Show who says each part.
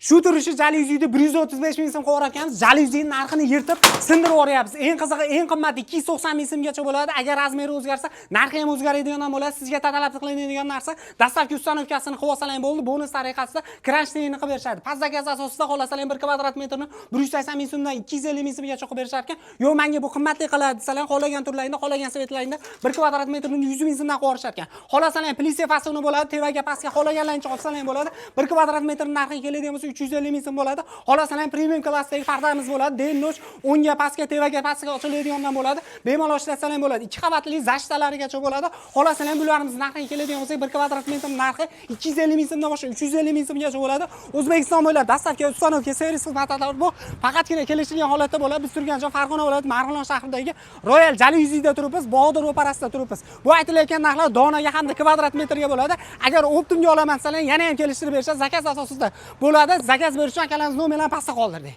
Speaker 1: Shu turishi jalyuzini 135 ming so'm qo'yarkanmiz. Jalyuzining narxini yirtib, sindirib yuboryapmiz. Eng qizig'i, eng qimmati 290 ming so'mgacha bo'ladi. Agar razmeri o'zgarsa, narxi ham o'zgaradigan bo'ladi. Sizga talab qilinadigan narsa dastavka ustanovkasini qilib olsalar bo'ldi. Bonus tariqasida kranshtaynni qilib berishadi. Past zakaz asosida xohlasalar 1 kvadrat metrni 180 ming so'mdan 250 ming so'mgacha qilib berishar ekan. Yo'q, menga bu qimmatli qiladi desalar, xohlagan turlaringda, xohlagan svetlaringda 1 kvadrat metrni 100 ming so'mdan qilib berishar ekan. Xohlasalar plyus fasoni bo'ladi, tevaga pastga xohlaganlarincha olsalar bo'ladi. 1 kvadrat metr narxi keladigan bo'lsa 350 ming so'm bo'ladi. Xohlasalar premium klassdagi pardamiz bo'ladi. Dennoch 10 ga pastga, tevaga pastga ochiladigan bo'ladi. Bemalol ishlasalar bo'ladi. 2 qavatli zashtalarigacha bo'ladi. Xohlasalar bularimiz narxiga keladigan bo'lsa 1 kvadrat metr narxi 250 ming so'mdan boshqa 350 ming so'mgacha bo'ladi. O'zbekiston bo'ylab dastavka, ustanovka, servis xizmatlari bu faqatgina kelishilgan holatda bo'ladi. Biz turgan joy Farg'ona viloyati Marg'ilon shahridagi Royal Jalyuzida turibmiz, Bog'dir ro'parasida turibmiz. Bu aytilayotgan narxlar donaga hamda kvadrat metrga bo'ladi. Agar optimga olaman desalar, yana ham kelishtirib berishadi. Zakaz asosida bo'ladi. Zakaz berish uchun akalarimiz nomerlarini pastga qoldirdik.